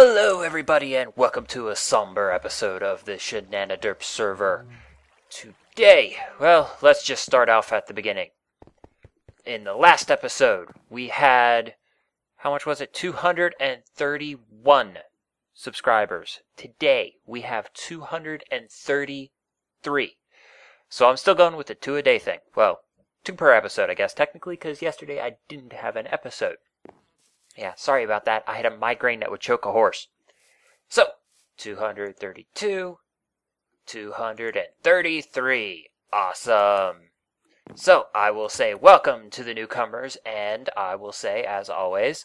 Hello everybody and welcome to a somber episode of the Shenaniderp server. Today, well, let's just start off at the beginning. In the last episode, we had, how much was it? 231 subscribers. Today, we have 233. So I'm still going with the 2 a day thing. Well, 2 per episode, I guess, technically, because yesterday I didn't have an episode. Yeah, sorry about that. I had a migraine that would choke a horse. So, 232, 233. Awesome. So, I will say welcome to the newcomers, and I will say, as always,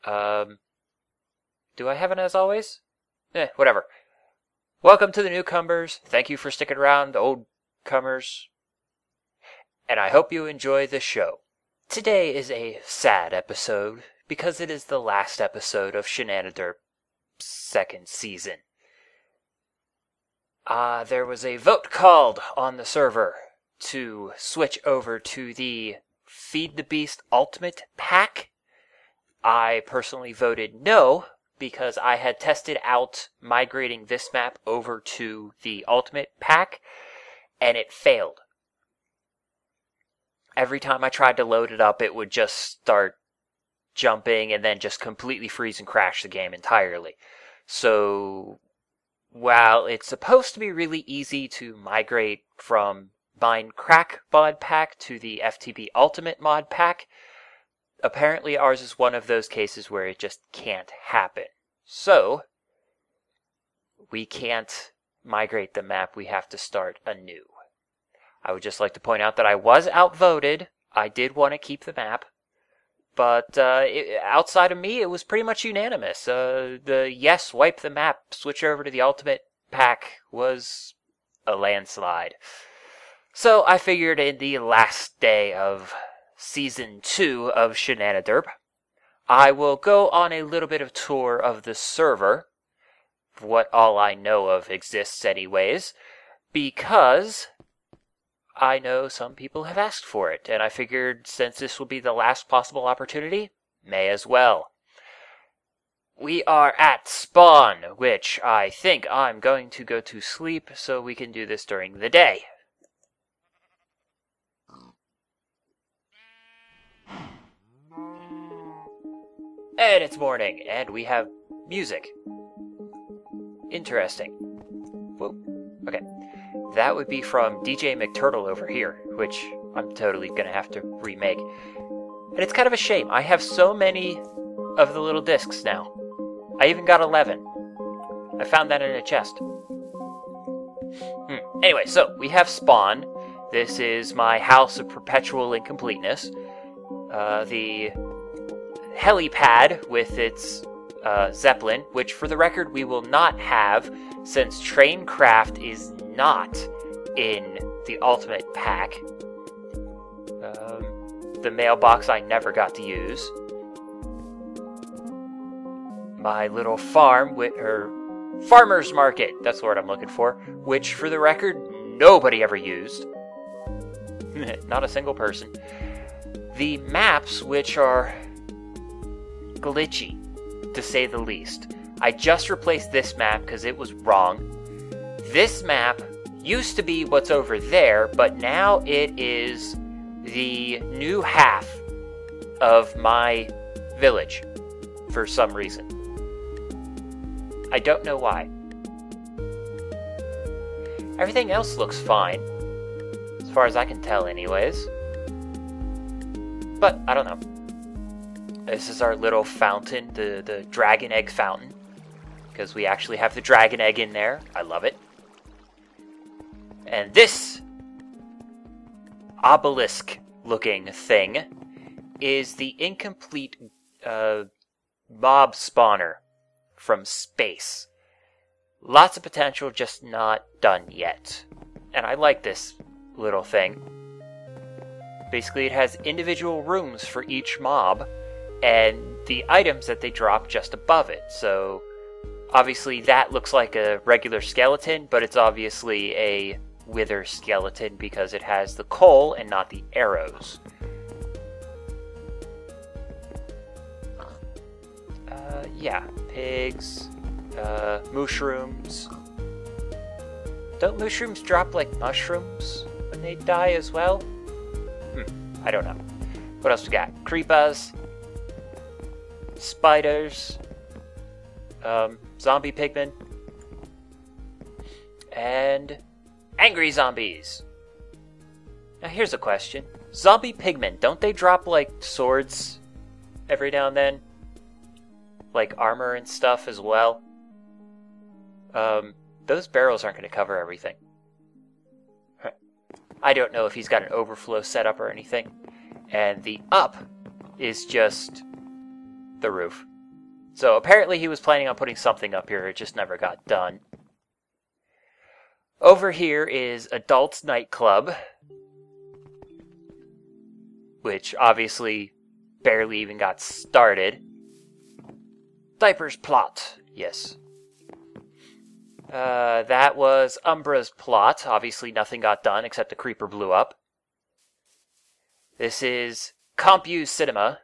do I have an as always? Whatever. Welcome to the newcomers. Thank you for sticking around, the old comers. And I hope you enjoy the show. Today is a sad episode because it is the last episode of Shenaniderp's second season. There was a vote called on the server to switch over to the Feed the Beast Ultimate Pack. I personally voted no because I had tested out migrating this map over to the Ultimate Pack and it failed. Every time I tried to load it up, it would just start jumping and then just completely freeze and crash the game entirely. So, while it's supposed to be really easy to migrate from Minecraft mod pack to the FTB Ultimate mod pack, apparently ours is one of those cases where it just can't happen. So, we can't migrate the map, we have to start anew. I would just like to point out that I was outvoted. I did want to keep the map. But outside of me, it was pretty much unanimous. The yes, wipe the map, switch over to the Ultimate Pack was a landslide. So I figured in the last day of Season 2 of Shenaniderp, I will go on a little bit of tour of the server, what all I know of exists anyways, because I know some people have asked for it, and I figured since this will be the last possible opportunity, may as well. We are at spawn, which I think I'm going to go to sleep so we can do this during the day. And it's morning, and we have music. Interesting. Whoa. Okay. That would be from DJ McTurtle over here, which I'm totally going to have to remake. And it's kind of a shame. I have so many of the little discs now. I even got 11. I found that in a chest. Anyway, so we have Spawn. This is my house of perpetual incompleteness. The helipad with its Zeppelin, which for the record we will not have since Traincraft is not in the Ultimate Pack. The mailbox I never got to use. My little farm with her farmer's market, that's the word I'm looking for, which for the record nobody ever used. Not a single person. The maps, which are glitchy, to say the least. I just replaced this map because it was wrong. This map used to be what's over there, but now it is the new half of my village for some reason. I don't know why. Everything else looks fine, as far as I can tell anyways. But, I don't know. This is our little fountain, the dragon egg fountain. Because we actually have the dragon egg in there. I love it. And this obelisk-looking thing is the incomplete mob spawner from space. Lots of potential, just not done yet. And I like this little thing. Basically, it has individual rooms for each mob, and the items that they drop just above it. So, obviously that looks like a regular skeleton, but it's obviously a wither skeleton because it has the coal and not the arrows. Yeah, pigs, mushrooms. Don't mushrooms drop like mushrooms when they die as well? I don't know. What else we got? Creepers, spiders, zombie pigmen, and angry zombies. Now here's a question. Zombie pigmen, don't they drop like swords every now and then? Like armor and stuff as well? Those barrels aren't going to cover everything. I don't know if he's got an overflow setup or anything. And the up is just the roof. So apparently he was planning on putting something up here, it just never got done. Over here is Adults Nightclub, which obviously barely even got started. Diapers plot, yes. That was Umbra's plot. Obviously nothing got done except the creeper blew up. This is Compu Cinema.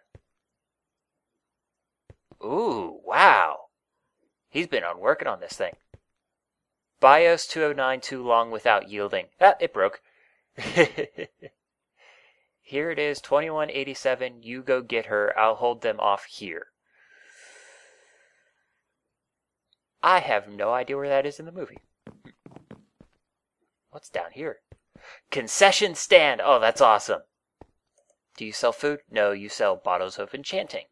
Ooh, wow. He's been on working on this thing. BIOS 209 too long without yielding. Ah, it broke. Here it is, 2187. You go get her. I'll hold them off here. I have no idea where that is in the movie. What's down here? Concession stand. Oh, that's awesome. Do you sell food? No, you sell bottles of enchanting.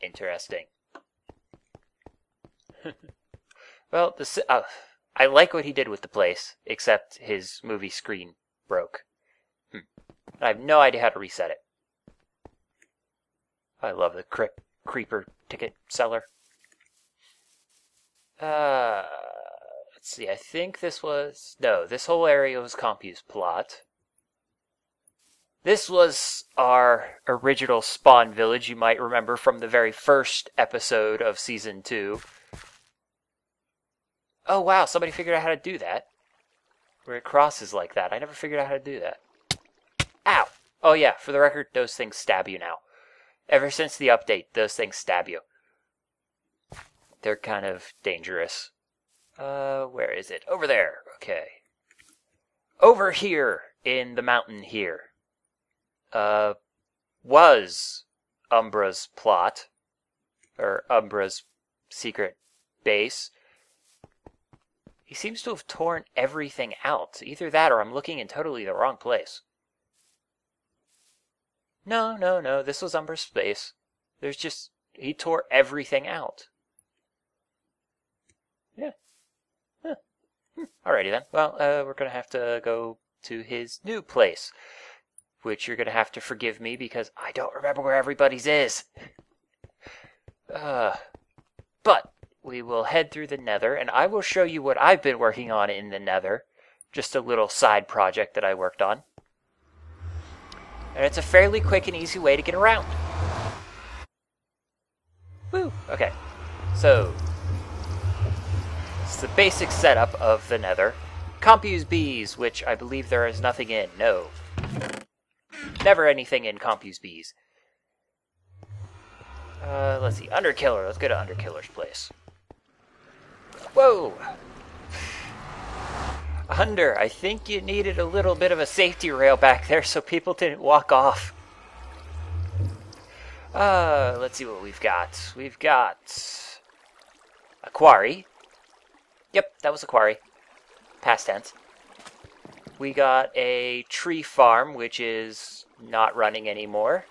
Interesting. Well, I like what he did with the place, except his movie screen broke. I have no idea how to reset it. I love the creeper ticket seller. Let's see, I think this whole area was Compu's plot. This was our original spawn village, you might remember from the very first episode of Season 2. Oh wow, somebody figured out how to do that. Where it crosses like that. I never figured out how to do that. Ow! Oh yeah, for the record, those things stab you now. Ever since the update, those things stab you. They're kind of dangerous. Where is it? Over there. Okay. Over here in the mountain here. Was Umbra's plot. Or Umbra's secret base. He seems to have torn everything out. Either that or I'm looking in totally the wrong place. No. This was Umbra's base. He tore everything out. Yeah. Huh. Alrighty then. Well, we're going to have to go to his new place. Which you're going to have to forgive me because I don't remember where everybody's is. But we will head through the Nether, and I will show you what I've been working on in the Nether. Just a little side project that I worked on. And it's a fairly quick and easy way to get around. Woo! Okay. So, it's the basic setup of the Nether. Compu's bees, which I believe there is nothing in. No. Never anything in Compu's bees. Let's see. Underkiller. Let's go to Underkiller's place. Whoa! I think you needed a little bit of a safety rail back there so people didn't walk off. Let's see what we've got. We've got a quarry. Yep, that was a quarry. Past tense. We got a tree farm, which is not running anymore.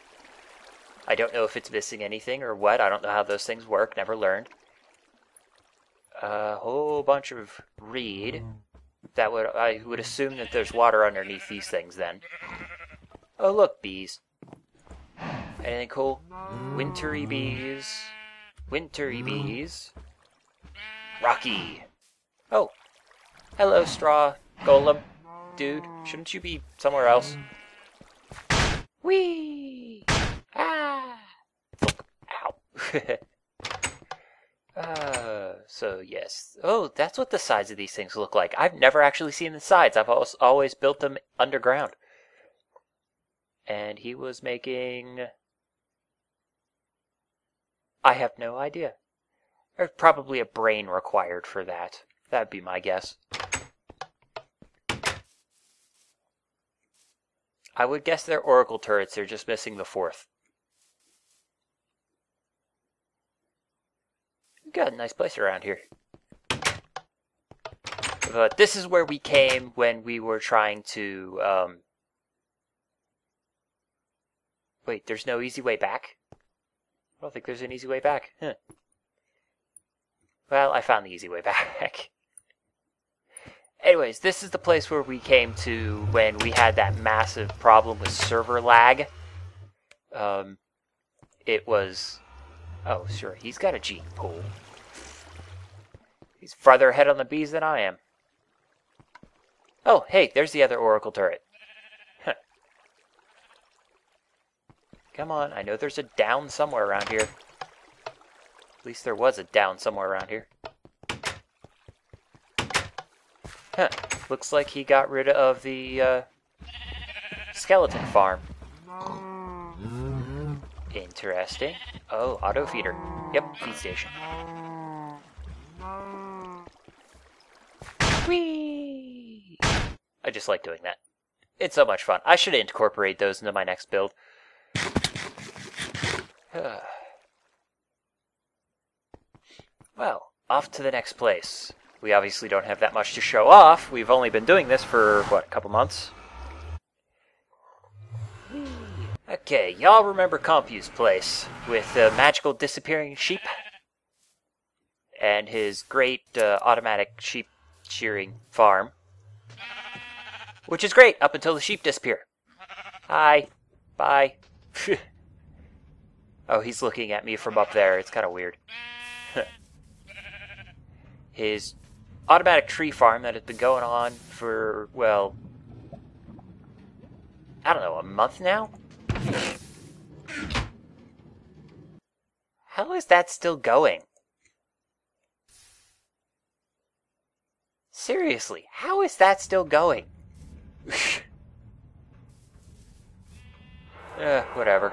I don't know if it's missing anything or what. I don't know how those things work. Never learned. A whole bunch of reed. I would assume that there's water underneath these things then. Oh look, bees. Anything cool? Wintry bees. Wintry bees. Rocky. Oh. Hello, straw golem. Dude, shouldn't you be somewhere else? Whee! Ah! Ow. So yes. Oh, that's what the sides of these things look like. I've never actually seen the sides. I've always built them underground. And he was making I have no idea. There's probably a brain required for that. That'd be my guess. I would guess they're oracle turrets. They're just missing the fourth. We've got a nice place around here. But this is where we came when we were trying to... Wait, there's no easy way back? I don't think there's an easy way back. Huh. Well, I found the easy way back. Anyways, this is the place where we came to when we had that massive problem with server lag. It was... Oh, sure, he's got a gene pool. He's farther ahead on the bees than I am. Oh, hey, there's the other oracle turret. Huh. Come on, I know there's a down somewhere around here. At least there was a down somewhere around here. Huh. Looks like he got rid of the skeleton farm. Interesting. Oh, auto feeder. Yep, feed station. Whee! I just like doing that. It's so much fun. I should incorporate those into my next build. Well, off to the next place. We obviously don't have that much to show off. We've only been doing this for, what, a couple months? Okay, y'all remember Compu's place with the magical disappearing sheep? And his great automatic sheep shearing farm. Which is great, up until the sheep disappear. Hi. Bye. Oh, he's looking at me from up there. It's kind of weird. His automatic tree farm that has been going on for, well, I don't know, a month now? How is that still going? Seriously, how is that still going? Whatever.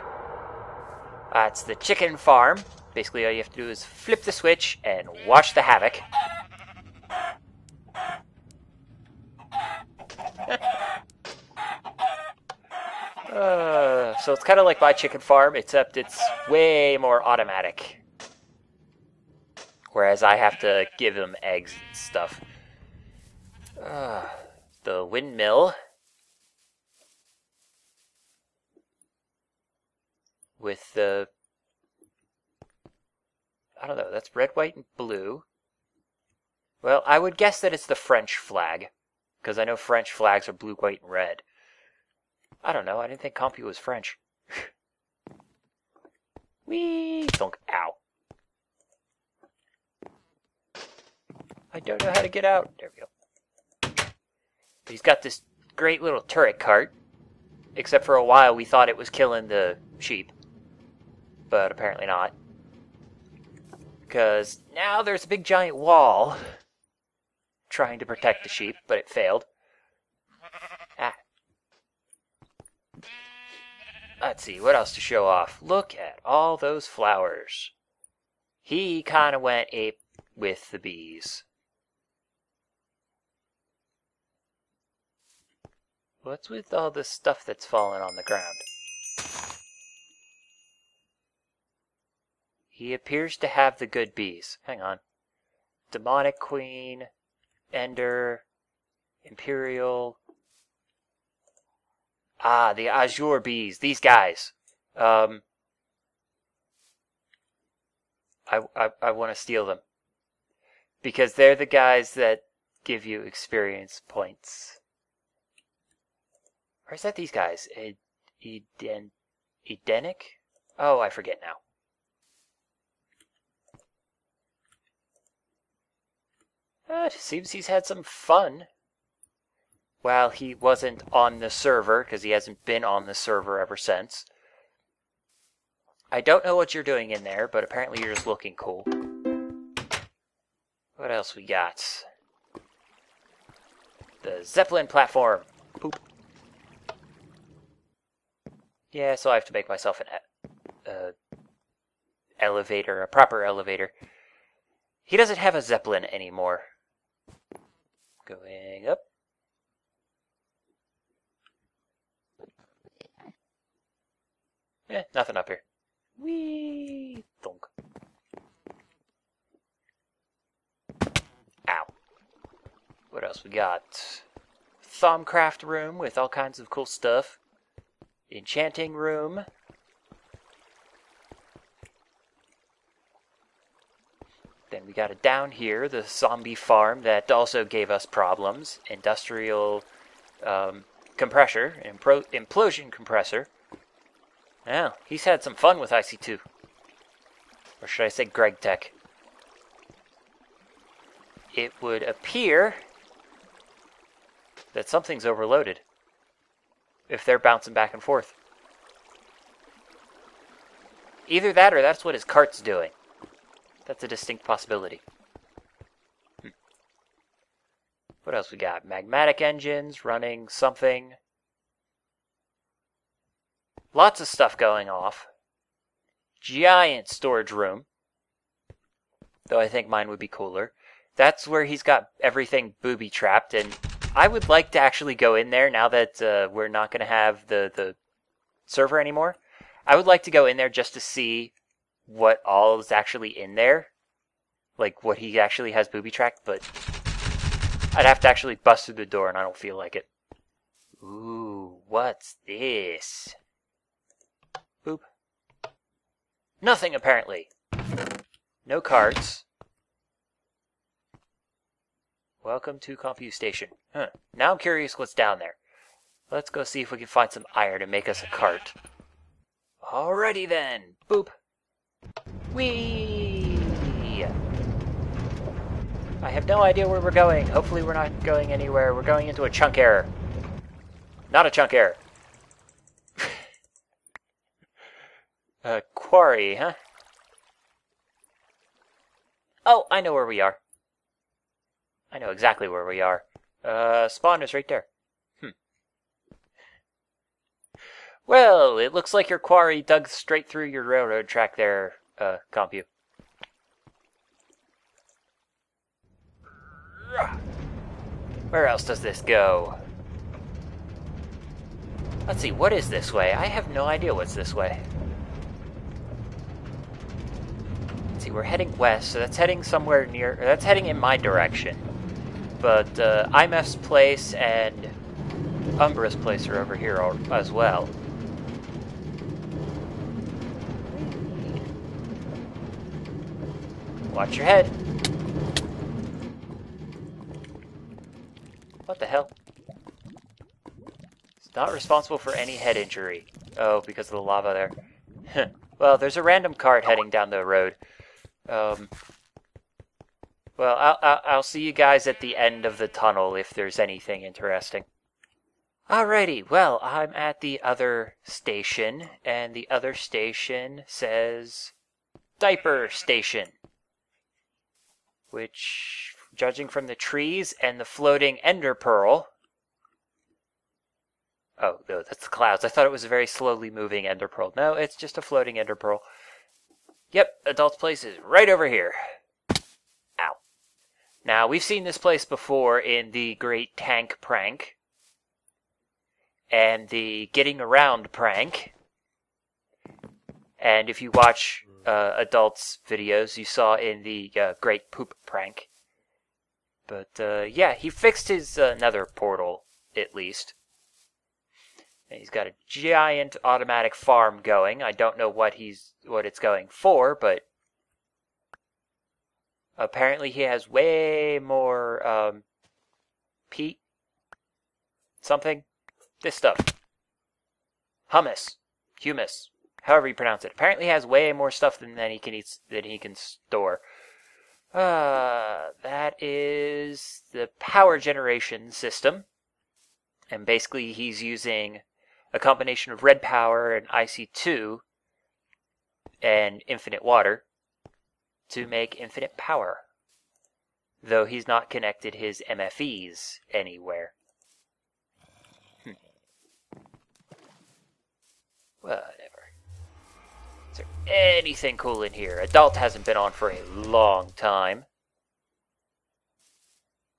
That's the chicken farm. Basically, all you have to do is flip the switch and watch the havoc. So it's kind of like my chicken farm, except it's way more automatic. Whereas I have to give them eggs and stuff. The windmill. With the... I don't know, that's red, white, and blue. Well, I would guess that it's the French flag. Because I know French flags are blue, white, and red. I don't know, I didn't think Compu was French. Whee! Thunk. Ow. I don't know how to get out. There we go. He's got this great little turret cart. Except for a while we thought it was killing the sheep. But apparently not. Because now there's a big giant wall trying to protect the sheep, but it failed. Ah. Let's see, what else to show off? Look at all those flowers. He kind of went ape with the bees. What's with all this stuff that's fallen on the ground? He appears to have the good bees. Hang on. Demonic Queen, Ender, Imperial. Ah, the Azure bees. These guys. I want to steal them. Because they're the guys that give you experience points. Or is that these guys? Edenic? Oh, I forget now. It seems he's had some fun. Well, he wasn't on the server, because he hasn't been on the server ever since. I don't know what you're doing in there, but apparently you're just looking cool. What else we got? The Zeppelin platform. Poop. Yeah, so I have to make myself an elevator, a proper elevator. He doesn't have a Zeppelin anymore. Going up. Nothing up here. Whee! Thunk. Ow. What else we got? Thaumcraft room with all kinds of cool stuff. Enchanting room. Then we got it down here, the zombie farm that also gave us problems. Industrial compressor, implosion compressor. Well, he's had some fun with IC2. Or should I say Greg Tech? It would appear that something's overloaded. If they're bouncing back and forth. Either that or that's what his cart's doing. That's a distinct possibility. What else we got? Magmatic engines running something. Lots of stuff going off. Giant storage room. Though I think mine would be cooler. That's where he's got everything booby-trapped, and I would like to actually go in there now that we're not going to have the server anymore. I would like to go in there just to see what all is actually in there. Like, what he actually has booby-trapped, but I'd have to actually bust through the door, and I don't feel like it. Ooh, what's this? Boop. Nothing, apparently. No cards. Welcome to Compu Station. Now I'm curious what's down there. Let's go see if we can find some iron and make us a cart. Alrighty then. Boop. Whee! I have no idea where we're going. Hopefully we're not going anywhere. We're going into a chunk error. Not a chunk error. Quarry, huh? Oh, I know where we are. I know exactly where we are. Spawn is right there. Well, it looks like your quarry dug straight through your railroad track there, Compu. Where else does this go? Let's see, what is this way? I have no idea what's this way. Let's see, we're heading west, so that's heading somewhere near... That's heading in my direction. But IMF's place and Sombras Place are over here as well. Watch your head. What the hell? It's not responsible for any head injury. Oh, because of the lava there. Well, there's a random cart heading down the road. Well, I'll see you guys at the end of the tunnel if there's anything interesting. Alrighty, well, I'm at the other station, and the other station says Diaper Station. Which, judging from the trees and the floating ender pearl... Oh, no, that's the clouds. I thought it was a very slowly moving ender pearl. No, it's just a floating ender pearl. Yep, Adult's Place is right over here. Ow. Now, we've seen this place before in the Great Tank prank. And the Getting Around prank. And if you watch Adult's videos, you saw in the Great Poop prank. But, yeah, he fixed his nether portal, at least. And he's got a giant automatic farm going. I don't know what it's going for, but apparently he has way more peat something. This stuff. Humus. However you pronounce it. Apparently he has way more stuff than he can store. That is the power generation system. And basically he's using a combination of red power and IC2 and infinite water to make infinite power. Though he's not connected his MFEs anywhere. Whatever. Is there anything cool in here. Adult hasn't been on for a long time.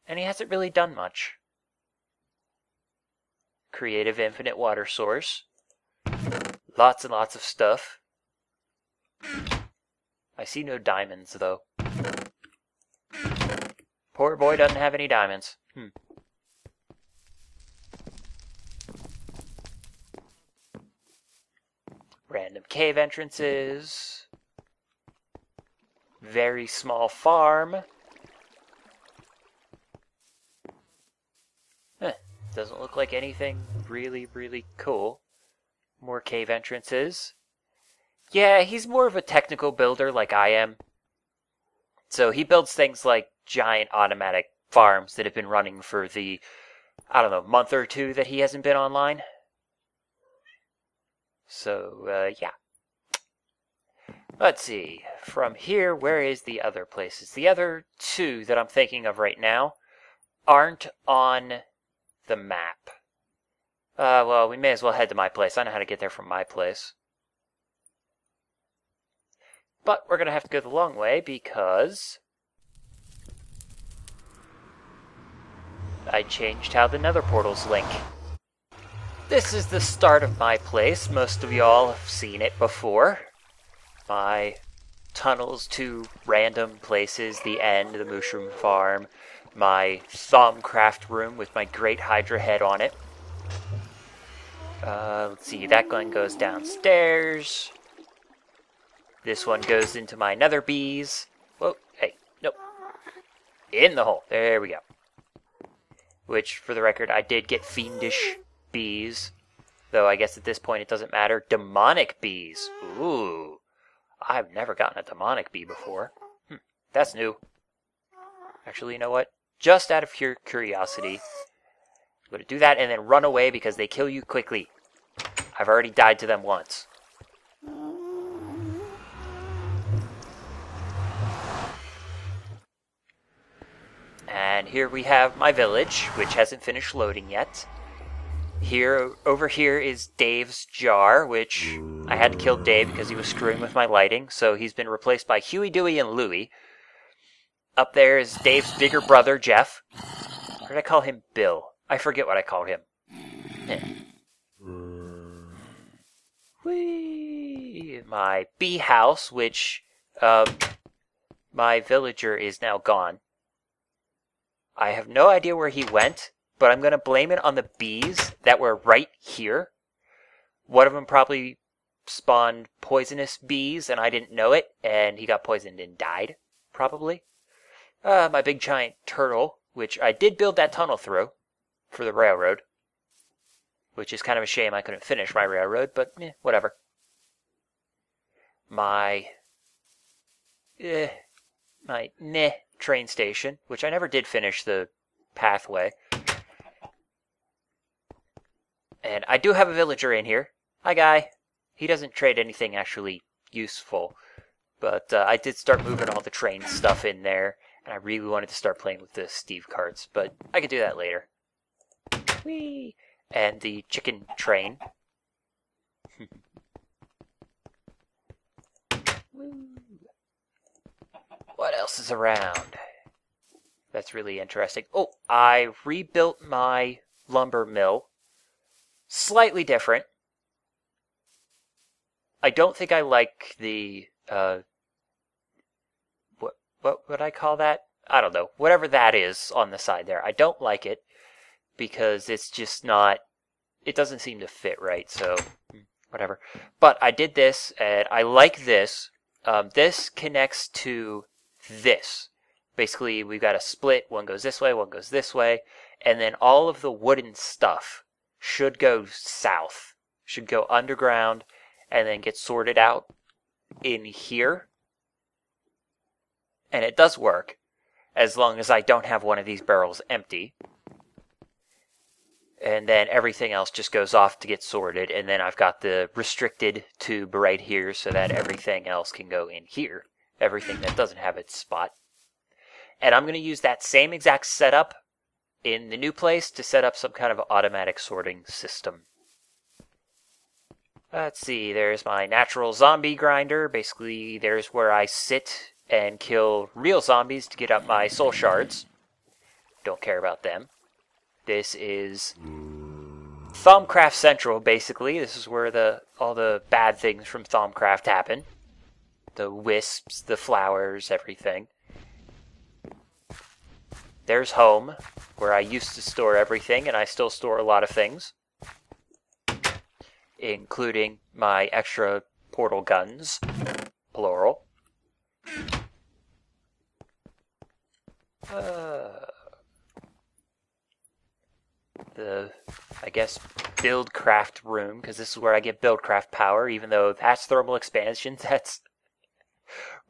And he hasn't really done much. Creative infinite water source. Lots and lots of stuff. I see no diamonds, though. Poor boy doesn't have any diamonds. Random cave entrances. Very small farm. Doesn't look like anything really, really cool. More cave entrances. Yeah, he's more of a technical builder like I am. So he builds things like giant automatic farms that have been running for the, I don't know, month or two that he hasn't been online. So, yeah. Let's see. From here, where is the other places? The other two that I'm thinking of right now aren't on the map. Well, we may as well head to my place. I know how to get there from my place. But we're going to have to go the long way because I changed how the nether portals link. This is the start of my place. Most of y'all have seen it before. My tunnels to random places, the end, the mushroom farm, my Thaumcraft room with my great Hydra head on it. Let's see, that one goes downstairs. This one goes into my nether bees. Whoa, hey, nope. In the hole. There we go. Which, for the record, I did get fiendish bees. Though I guess at this point it doesn't matter. Demonic bees. Ooh. I've never gotten a demonic bee before. That's new. Actually, you know what? Just out of pure curiosity, I'm going to do that and then run away because they kill you quickly. I've already died to them once. And here we have my village, which hasn't finished loading yet. Over here is Dave's jar, which I had to kill Dave because he was screwing with my lighting, so he's been replaced by Huey, Dewey, and Louie. Up there is Dave's bigger brother, Jeff. Or did I call him Bill? I forget what I called him. Whee! My bee house, which my villager is now gone. I have no idea where he went, but I'm going to blame it on the bees that were right here. One of them probably spawned poisonous bees, and I didn't know it, and he got poisoned and died, probably. My big giant turtle, which I did build that tunnel through for the railroad, which is kind of a shame I couldn't finish my railroad, but whatever. My train station, which I never did finish the pathway. And I do have a villager in here. Hi, guy. He doesn't trade anything actually useful, but I did start moving all the train stuff in there, and I really wanted to start playing with the Steve carts, but I could do that later. Whee! And the chicken train. What else is around? That's really interesting. Oh, I rebuilt my lumber mill. Slightly different. I don't think I like the, what would I call that? I don't know. Whatever that is on the side there. I don't like it because it's just not, it doesn't seem to fit right, so whatever. But I did this, and I like this. This connects to this. Basically, we've got a split. One goes this way, one goes this way. And then all of the wooden stuff should go south. Should go underground and then get sorted out in here. And it does work, as long as I don't have one of these barrels empty. And then everything else just goes off to get sorted. And then I've got the restricted tube right here so that everything else can go in here. Everything that doesn't have its spot. And I'm going to use that same exact setup in the new place to set up some kind of automatic sorting system. Let's see, there's my natural zombie grinder. Basically, there's where I sit and kill real zombies to get up my soul shards. Don't care about them. This is Thaumcraft Central, basically. This is where all the bad things from Thaumcraft happen. The wisps, the flowers, everything. There's home, where I used to store everything, and I still store a lot of things. Including my extra portal guns, plural. The, I guess, buildcraft room, because this is where I get buildcraft power, even though that's thermal expansion, that's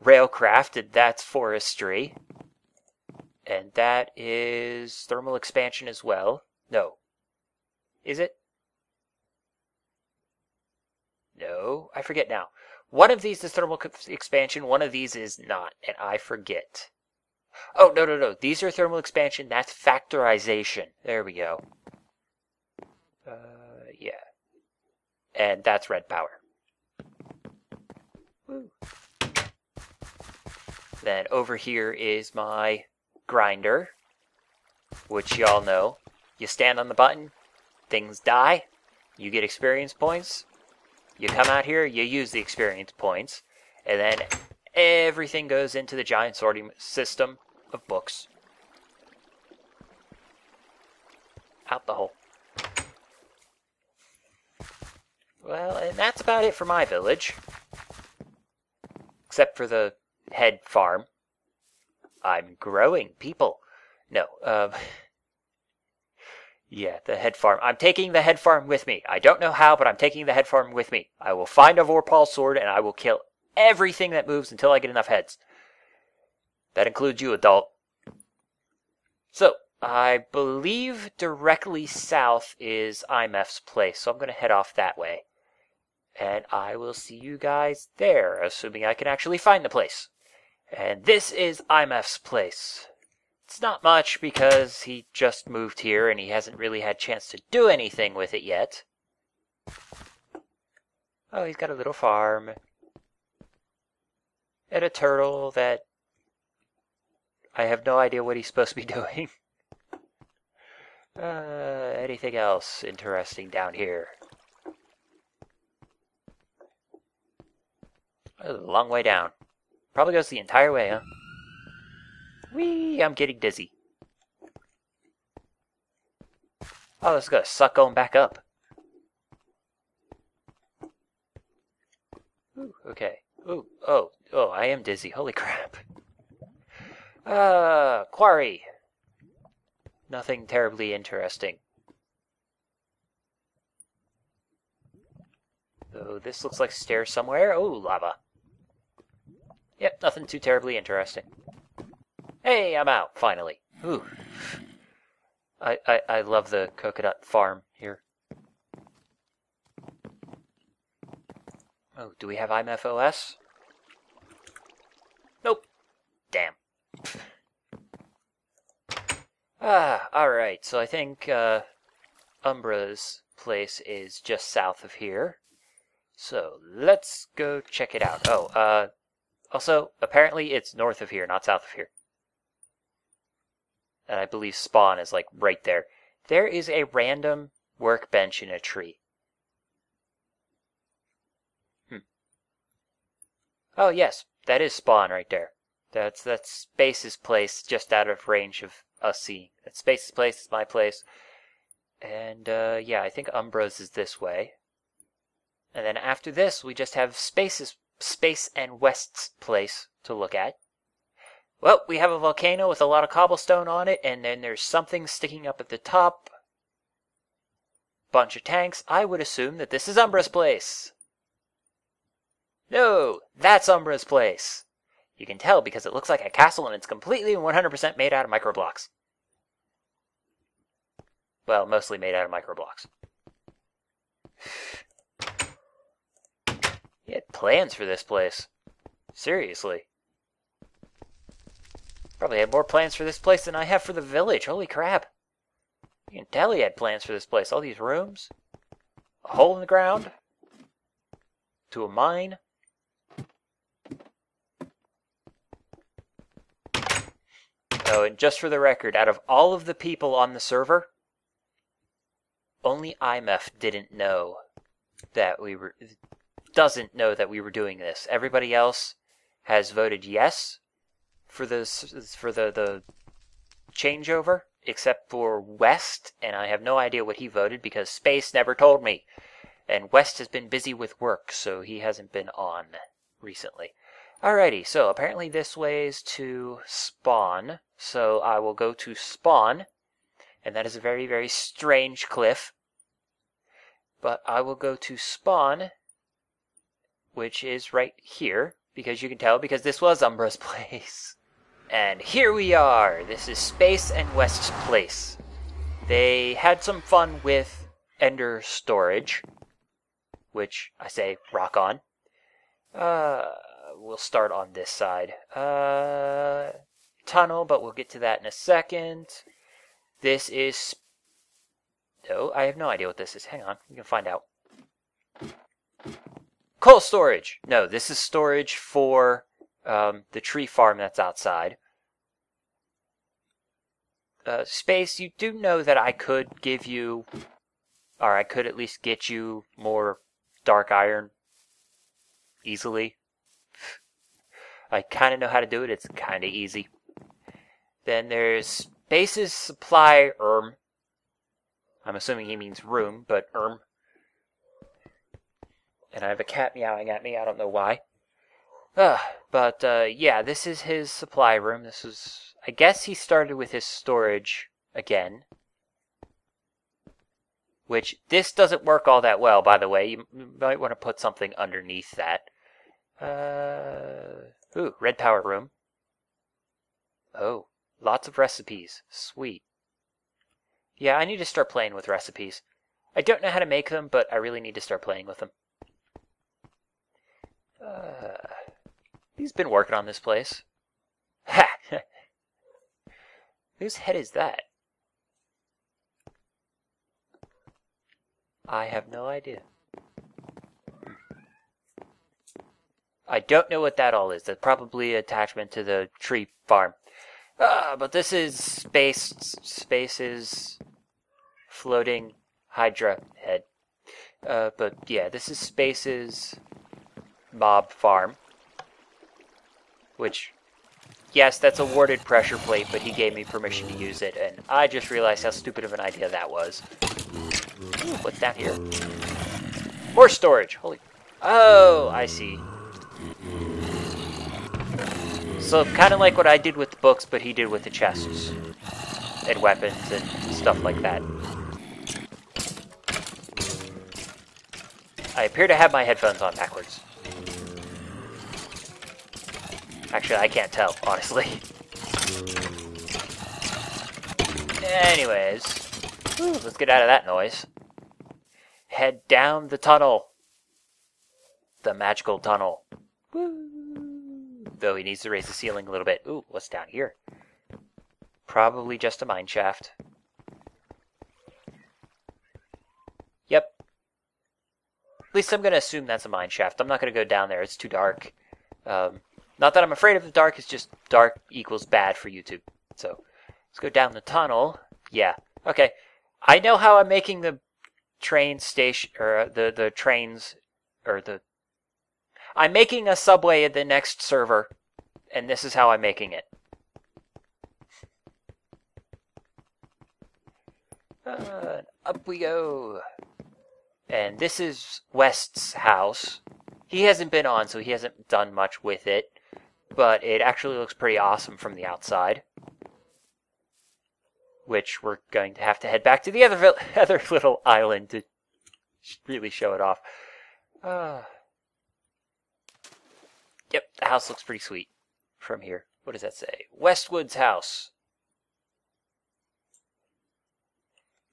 railcraft, and that's forestry. And that is thermal expansion as well. No. Is it? No, I forget now. One of these is thermal expansion, one of these is not, and I forget. Oh, no. These are thermal expansion, that's factorization. There we go. Yeah. And that's red power. Woo. Then over here is my grinder, which y'all know. You stand on the button, things die, you get experience points. You come out here, you use the experience points, and then everything goes into the giant sorting system of books. Out the hole. Well, and that's about it for my village. Except for the head farm. I'm growing people. No, yeah, the head farm. I'm taking the head farm with me. I don't know how, but I'm taking the head farm with me. I will find a Vorpal sword, and I will kill everything that moves until I get enough heads. That includes you, adult. So, I believe directly south is IMF's place, so I'm going to head off that way. And I will see you guys there, assuming I can actually find the place. And this is IMF's place. It's not much because he just moved here and he hasn't really had a chance to do anything with it yet. Oh, he's got a little farm. And a turtle that I have no idea what he's supposed to be doing. Anything else interesting down here? Oh, a long way down. Probably goes the entire way, huh? Whee! I'm getting dizzy. Oh, this is gonna suck going back up. Ooh, okay. Ooh, oh, I am dizzy. Holy crap. Quarry. Nothing terribly interesting. Though this looks like stairs somewhere. Oh, lava. Yep, nothing too terribly interesting. Hey, I'm out, finally. Ooh. I love the coconut farm here. Oh, do we have IMFOS? Nope. Damn. Alright, so I think Umbra's place is just south of here. So, let's go check it out. Oh, also, apparently it's north of here, not south of here. And I believe spawn is like right there. There is a random workbench in a tree. Oh yes, that is spawn right there. That's Space's place, just out of range of us seeing. That's Space's place, it's my place. And yeah, I think Umbra's is this way. And then after this, we just have Space and West's place to look at. Well, we have a volcano with a lot of cobblestone on it, and then there's something sticking up at the top. Bunch of tanks. I would assume that this is Umbra's place. No, that's Umbra's place. You can tell because it looks like a castle and it's completely 100% made out of microblocks. Well, mostly made out of microblocks. He had plans for this place. Seriously. Probably had more plans for this place than I have for the village. Holy crap. You can tell he had plans for this place. All these rooms. A hole in the ground. to a mine. Oh, and just for the record, out of all of the people on the server, only IMF didn't know that doesn't know that we were doing this. Everybody else has voted yes for the changeover, except for West, and I have no idea what he voted because Space never told me. And West has been busy with work, so he hasn't been on recently. Alrighty, so apparently this way is to spawn, so I will go to spawn, and that is a very, very strange cliff. But I will go to spawn, which is right here, because you can tell, because this was Sombras Place. And here we are. This is Space and West's place. They had some fun with Ender storage, which I say rock on. We'll start on this side. Tunnel, but we'll get to that in a second. This is... Oh, I have no idea what this is. Hang on, we can find out. Coal storage! No, this is storage for the tree farm that's outside. Space, you do know that I could give you, or I could at least get you more dark iron easily. I kind of know how to do it. It's kind of easy. Then there's Space's supply room. I'm assuming he means room, but And I have a cat meowing at me. I don't know why. Yeah, this is his supply room. This is... I guess he started with his storage again. Which, this doesn't work all that well, by the way. You might want to put something underneath that. Ooh, red power room. Oh, lots of recipes. Sweet. Yeah, I need to start playing with recipes. I don't know how to make them, but I really need to start playing with them. He's been working on this place. Ha! Whose head is that? I have no idea. I don't know what that all is. That's probably an attachment to the tree farm. But this is Space's floating Hydra head. But yeah, this is Space's mob farm. Which, yes, that's a warded pressure plate, but he gave me permission to use it, and I just realized how stupid of an idea that was. Ooh, what's down here? More storage! Holy... Oh, I see. So, kind of like what I did with the books, but he did with the chests. And weapons and stuff like that. I appear to have my headphones on backwards. Actually, I can't tell, honestly. Anyways, let's get out of that noise. Head down the tunnel. The magical tunnel. Woo! Though he needs to raise the ceiling a little bit. Ooh, what's down here? Probably just a mine shaft. Yep. At least I'm going to assume that's a mine shaft. I'm not going to go down there. It's too dark. Not that I'm afraid of the dark, it's just dark equals bad for YouTube. So, let's go down the tunnel. Yeah, okay. I know how I'm making the train station, or the trains, or the... I'm making a subway at the next server, and this is how I'm making it. Up we go. And this is West's house. He hasn't been on, so he hasn't done much with it. But it actually looks pretty awesome from the outside. Which we're going to have to head back to the other little island to really show it off. Yep, the house looks pretty sweet from here. What does that say? Westwood's house.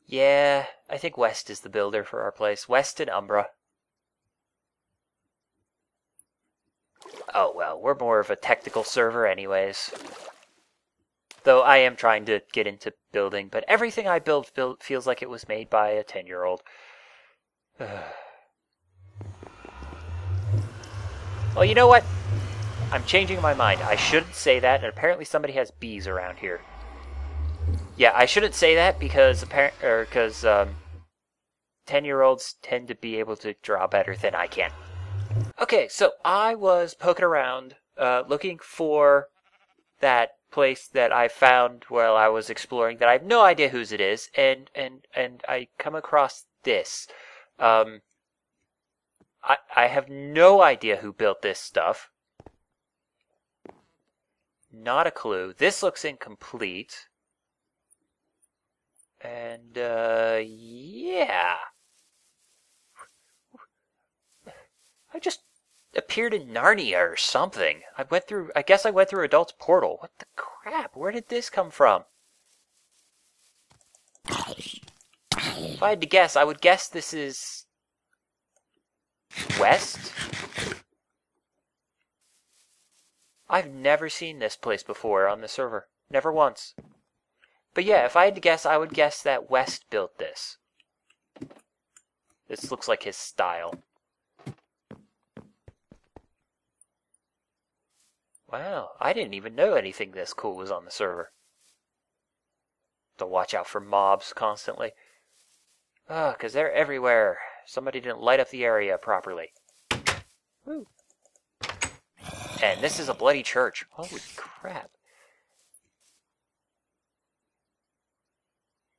Yeah, I think West is the builder for our place. West and Umbra. Oh, well, we're more of a technical server anyways. Though I am trying to get into building, but everything I build feels like it was made by a 10-year-old. Well, you know what? I'm changing my mind. I shouldn't say that, and apparently somebody has bees around here. Yeah, I shouldn't say that because 10-year-olds tend to be able to draw better than I can. Okay, so I was poking around, looking for that place that I found while I was exploring that I have no idea whose it is, and I come across this. I have no idea who built this stuff. Not a clue. This looks incomplete. And, yeah. I just appeared in Narnia or something. I guess I went through Adult's Portal. What the crap? Where did this come from? If I had to guess, I would guess this is west? I've never seen this place before on the server. Never once. But yeah, if I had to guess, I would guess that West built this. This looks like his style. Wow, I didn't even know anything this cool was on the server. To watch out for mobs constantly. Ah, 'cause they're everywhere. Somebody didn't light up the area properly. Woo. And this is a bloody church. Holy crap.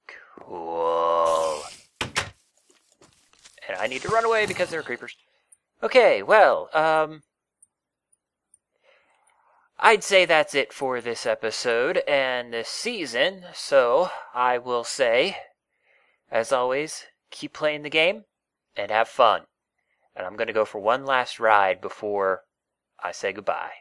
Cool. And I need to run away because there are creepers. Okay, well, I'd say that's it for this episode and this season, so I will say, as always, keep playing the game and have fun. And I'm going to go for one last ride before I say goodbye.